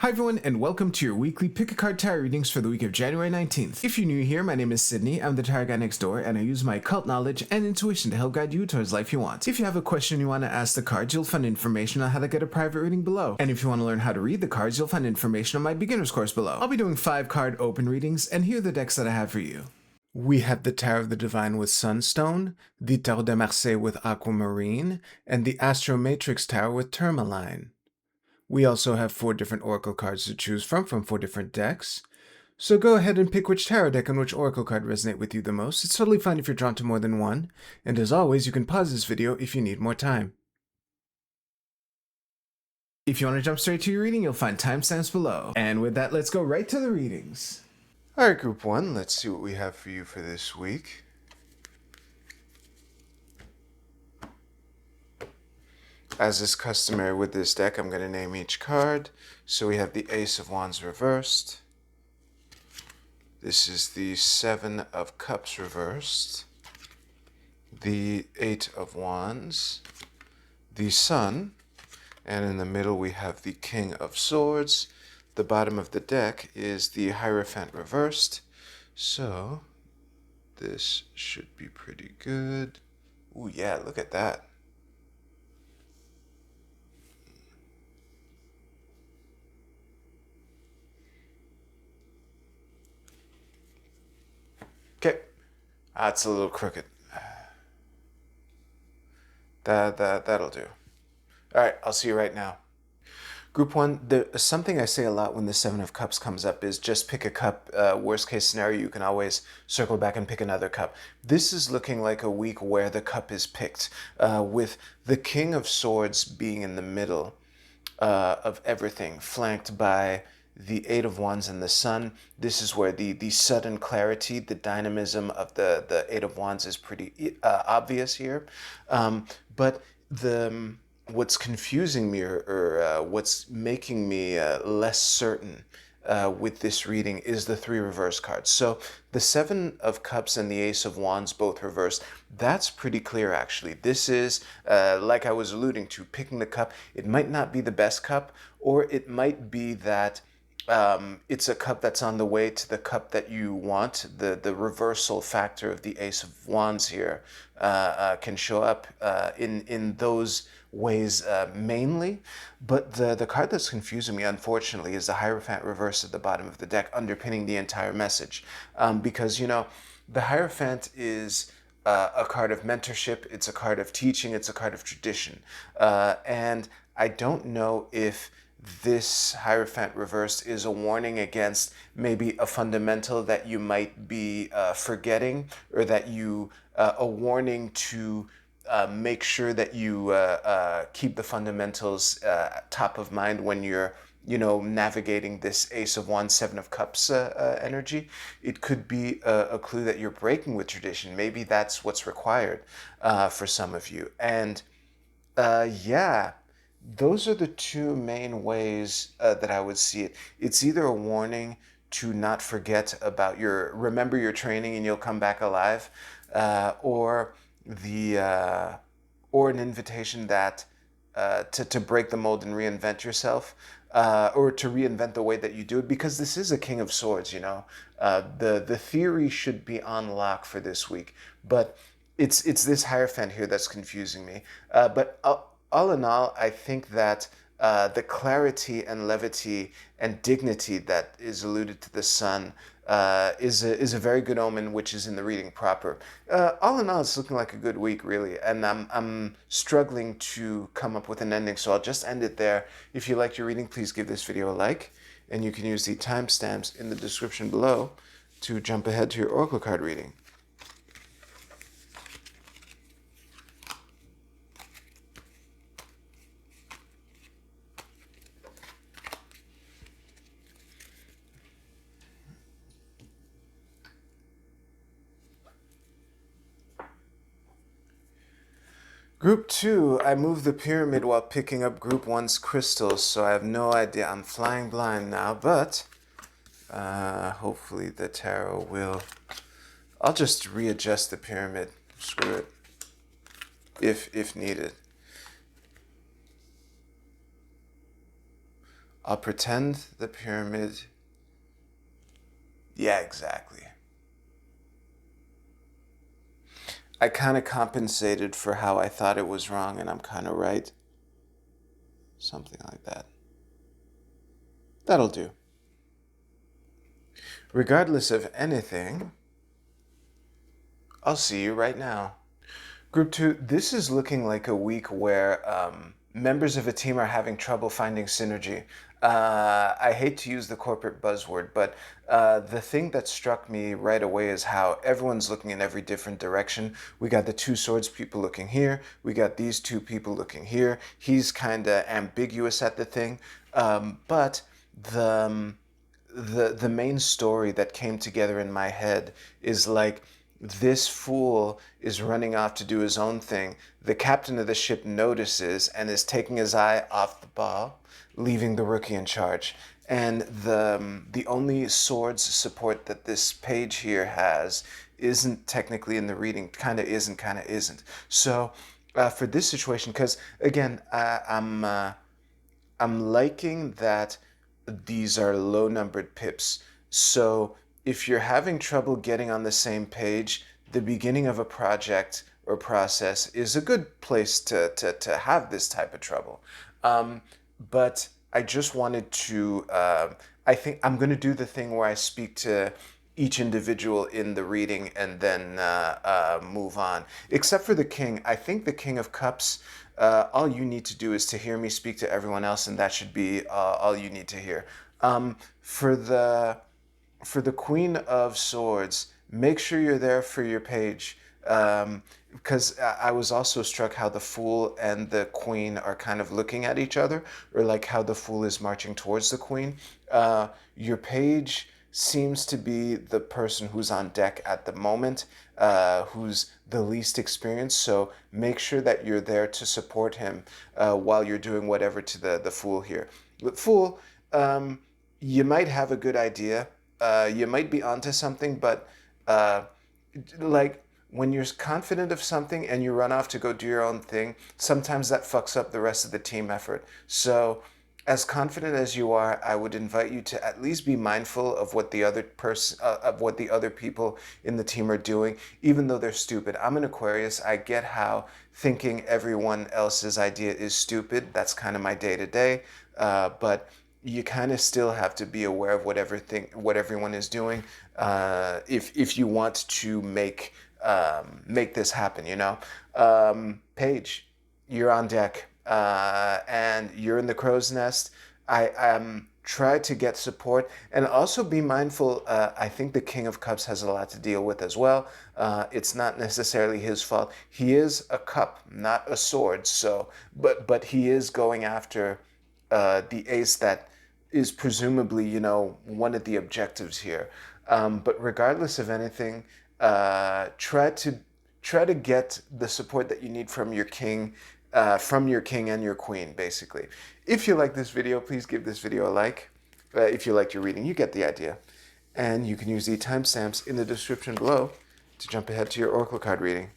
Hi everyone, and welcome to your weekly Pick a Card Tarot readings for the week of January 19th. If you're new here, my name is Sydney, I'm the tarot guy next door, and I use my occult knowledge and intuition to help guide you towards life you want. If you have a question you want to ask the cards, you'll find information on how to get a private reading below. And if you want to learn how to read the cards, you'll find information on my beginner's course below. I'll be doing 5-card open readings, and here are the decks that I have for you. We have the Tarot of the Divine with Sunstone, the Tarot de Marseille with Aquamarine, and the Astro Matrix Tarot with Tourmaline. We also have 4 different oracle cards to choose from 4 different decks. So go ahead and pick which tarot deck and which oracle card resonate with you the most. It's totally fine if you're drawn to more than one. And as always, you can pause this video if you need more time. If you want to jump straight to your reading, you'll find timestamps below. And with that, let's go right to the readings. Alright, Group 1, let's see what we have for you for this week. As is customary with this deck, I'm going to name each card. So we have the Ace of Wands reversed. This is the 7 of Cups reversed. The 8 of Wands. The Sun. And in the middle we have the King of Swords. The bottom of the deck is the Hierophant reversed. So this should be pretty good. Ooh, yeah, look at that. Okay, it's a little crooked. That'll do. All right, I'll see you right now. Group 1, something I say a lot when the 7 of Cups comes up is just pick a cup. Worst case scenario, you can always circle back and pick another cup. This is looking like a week where the cup is picked, with the King of Swords being in the middle of everything, flanked by the 8 of Wands and the Sun. This is where the sudden clarity, the dynamism of the 8 of Wands is pretty obvious here. But what's confusing me or what's making me less certain with this reading is the 3 reverse cards. So the 7 of Cups and the Ace of Wands both reversed. That's pretty clear, actually. This is, like I was alluding to, picking the cup. It might not be the best cup, or it might be that it's a cup that's on the way to the cup that you want. The reversal factor of the Ace of Wands here can show up in those ways mainly. But the card that's confusing me, unfortunately, is the Hierophant reverse at the bottom of the deck, underpinning the entire message. Because, you know, the Hierophant is a card of mentorship, it's a card of teaching, it's a card of tradition. And I don't know if this Hierophant reversed is a warning against maybe a fundamental that you might be forgetting, or that you, a warning to make sure that you keep the fundamentals top of mind when you're, you know, navigating this Ace of Wands, 7 of Cups energy. It could be a clue that you're breaking with tradition. Maybe that's what's required for some of you. And yeah, those are the 2 main ways that I would see it. It's either a warning to not forget about remember your training and you'll come back alive, or an invitation that to break the mold and reinvent yourself, or to reinvent the way that you do it, because this is a King of Swords, you know. The theory should be on lock for this week, but it's this Hierophant here that's confusing me. But all in all, I think that the clarity and levity and dignity that is alluded to the Sun is a very good omen, which is in the reading proper. All in all, it's looking like a good week, really, and I'm struggling to come up with an ending, so I'll just end it there. If you liked your reading, please give this video a like, and you can use the timestamps in the description below to jump ahead to your oracle card reading. Group 2, I moved the pyramid while picking up Group 1's crystals, so I have no idea. I'm flying blind now, but hopefully the tarot will... I'll just readjust the pyramid. Screw it. If needed. I'll pretend the pyramid. Yeah, exactly. I kind of compensated for how I thought it was wrong, and I'm kind of right. Something like that. That'll do. Regardless of anything, I'll see you right now. Group 2, this is looking like a week where members of a team are having trouble finding synergy. I hate to use the corporate buzzword, but the thing that struck me right away is how everyone's looking in every different direction. We got the two swords people looking here. We got these two people looking here. He's kind of ambiguous at the thing. But the main story that came together in my head is like this fool is running off to do his own thing. The captain of the ship notices and is taking his eye off the ball, leaving the rookie in charge. And the only swords support that this page here has isn't technically in the reading. Kind of isn't, kind of isn't. So for this situation, because again, I'm liking that these are low numbered pips. So if you're having trouble getting on the same page, the beginning of a project or process is a good place to have this type of trouble. But I just wanted to, I think I'm going to do the thing where I speak to each individual in the reading and then move on. Except for the king. I think the King of Cups, all you need to do is to hear me speak to everyone else, and that should be all you need to hear. For the Queen of Swords, make sure you're there for your page. Because I was also struck how the Fool and the Queen are kind of looking at each other, or like how the Fool is marching towards the Queen. Your page seems to be the person who's on deck at the moment, who's the least experienced. So make sure that you're there to support him while you're doing whatever to the Fool here. The Fool, you might have a good idea. You might be onto something, but like when you're confident of something and you run off to go do your own thing, sometimes that fucks up the rest of the team effort. So as confident as you are, I would invite you to at least be mindful of what the other person, of what the other people in the team are doing, even though they're stupid. I'm an Aquarius. I get how thinking everyone else's idea is stupid. That's kind of my day to day. But you kind of still have to be aware of what everyone is doing, if you want to make this happen. Paige, you're on deck, and you're in the crow's nest. I try to get support and also be mindful. I think the King of Cups has a lot to deal with as well. It's not necessarily his fault. He is a cup, not a sword. So, but he is going after the ace that is presumably, one of the objectives here. But regardless of anything, try to get the support that you need from your king and your queen, basically. If you like this video, please give this video a like. If you liked your reading, you get the idea. And you can use the timestamps in the description below to jump ahead to your Oracle card reading.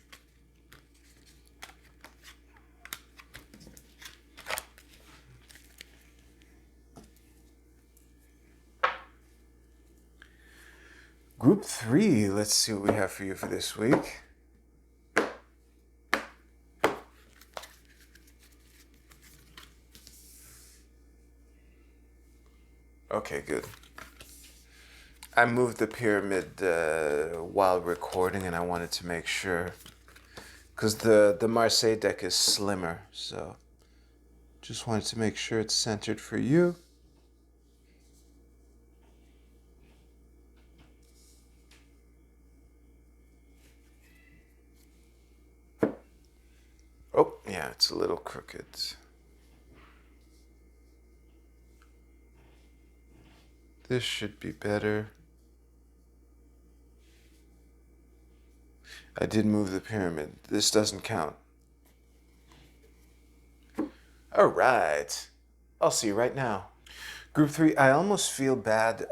Group 3, let's see what we have for you for this week. Okay, good. I moved the pyramid while recording, and I wanted to make sure, because the Marseille deck is slimmer, so just wanted to make sure it's centered for you. Oh, yeah, it's a little crooked. This should be better. I did move the pyramid. This doesn't count. All right. I'll see you right now. Group 3, I almost feel bad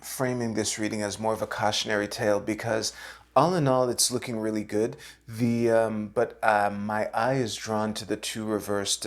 framing this reading as more of a cautionary tale because all in all, it's looking really good. But my eye is drawn to the two reversed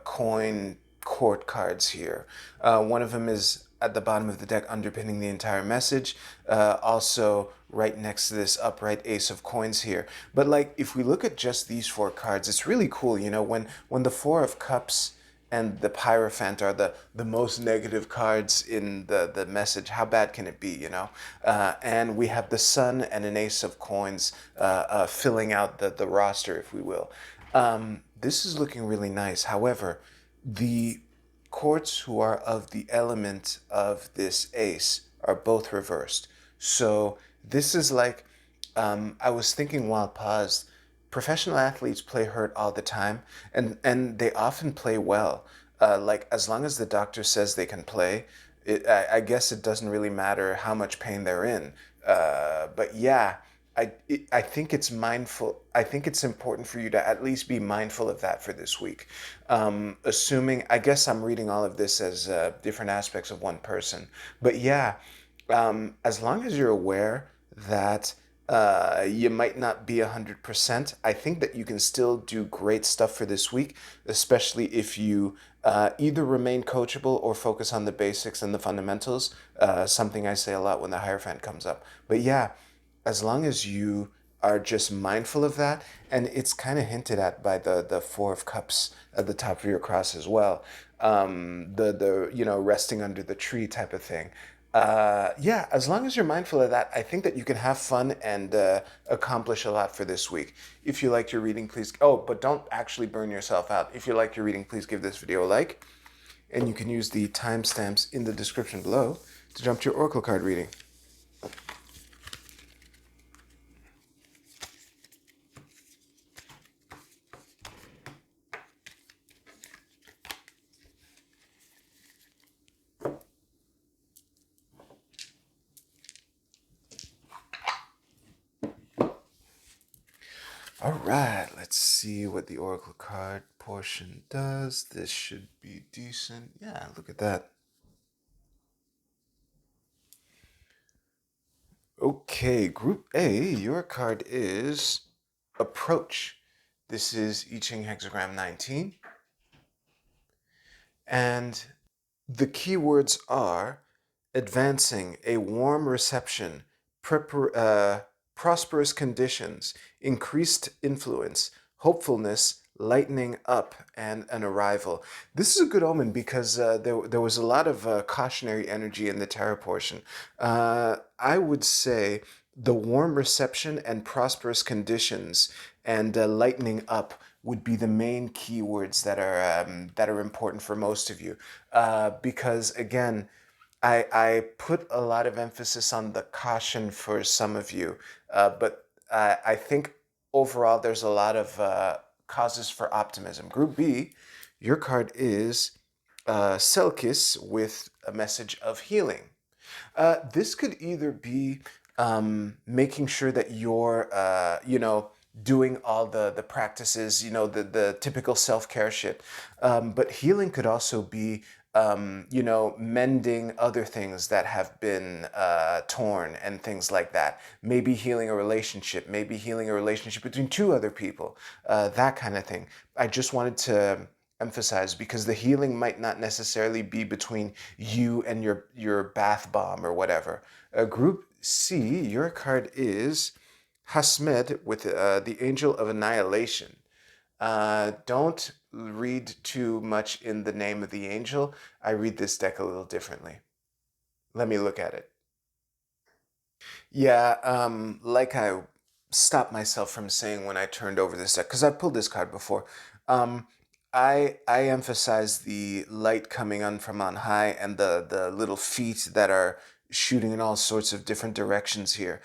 coin court cards here. One of them is at the bottom of the deck, underpinning the entire message. Also, right next to this upright ace of coins here. But like, if we look at just these four cards, it's really cool. You know, when the four of cups and the Hierophant are the most negative cards in the message, how bad can it be, you know? And we have the Sun and an Ace of Coins filling out the roster, if we will. This is looking really nice. However, the courts who are of the element of this ace are both reversed. So this is like, I was thinking while paused, professional athletes play hurt all the time, and they often play well. Like, as long as the doctor says they can play, I guess it doesn't really matter how much pain they're in. But yeah, I think it's mindful. I think it's important for you to at least be mindful of that for this week. Assuming, I guess I'm reading all of this as different aspects of one person. But yeah, as long as you're aware that you might not be 100%, I think that you can still do great stuff for this week, especially if you either remain coachable or focus on the basics and the fundamentals, something I say a lot when the Hierophant comes up. But yeah, as long as you are just mindful of that, and it's kind of hinted at by the Four of Cups at the top of your cross as well, the you know, resting under the tree type of thing. Yeah, as long as you're mindful of that, I think that you can have fun and accomplish a lot for this week. If you like your reading, please. Oh, but don't actually burn yourself out. If you like your reading, please give this video a like, and you can use the timestamps in the description below to jump to your Oracle card reading. All right, let's see what the Oracle card portion does. This should be decent. Yeah, look at that. Okay, Group A, your card is Approach. This is I Ching Hexagram 19. And the keywords are advancing, a warm reception, prosperous conditions, increased influence, hopefulness, lightening up, and an arrival. This is a good omen because there was a lot of cautionary energy in the tarot portion. I would say the warm reception and prosperous conditions and lightening up would be the main keywords that are important for most of you, because again, I put a lot of emphasis on the caution for some of you, but I think overall there's a lot of causes for optimism. Group B, your card is Selkis with a message of healing. This could either be making sure that you're, you know, doing all the practices, you know, the typical self-care shit. But healing could also be, you know, mending other things that have been torn and things like that. Maybe healing a relationship, maybe healing a relationship between two other people, that kind of thing. I just wanted to emphasize because the healing might not necessarily be between you and your bath bomb or whatever. Group C, your card is Hasmed with the Angel of Annihilation. Don't read too much in the name of the angel. I read this deck a little differently. Let me look at it. Yeah, like I stopped myself from saying when I turned over this deck, because I pulled this card before. Um, I emphasize the light coming on from on high and the little feet that are shooting in all sorts of different directions here.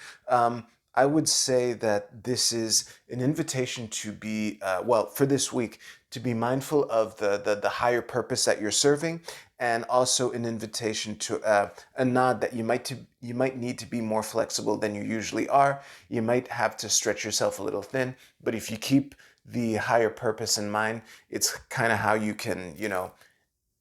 I would say that this is an invitation to be, well, for this week, to be mindful of the higher purpose that you're serving, and also an invitation to a nod that you might need to be more flexible than you usually are. You might have to stretch yourself a little thin, but if you keep the higher purpose in mind, it's kind of how you can, you know,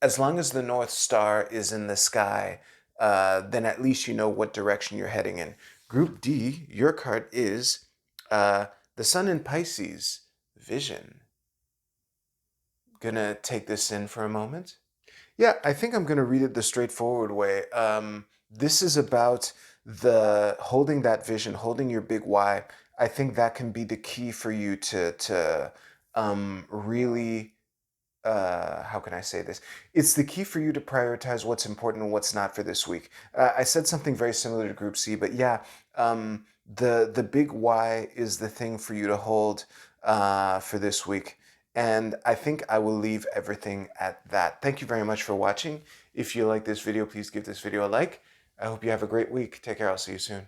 as long as the North Star is in the sky, then at least you know what direction you're heading in. Group D, your card is the Sun in Pisces, Vision. Gonna take this in for a moment. Yeah, I think I'm going to read it the straightforward way. This is about the holding that vision, holding your big why. I think that can be the key for you to really how can I say this? It's the key for you to prioritize what's important and what's not for this week. I said something very similar to Group C, but yeah, the big why is the thing for you to hold for this week. And I think I will leave everything at that. Thank you very much for watching. If you like this video, please give this video a like. I hope you have a great week. Take care. I'll see you soon.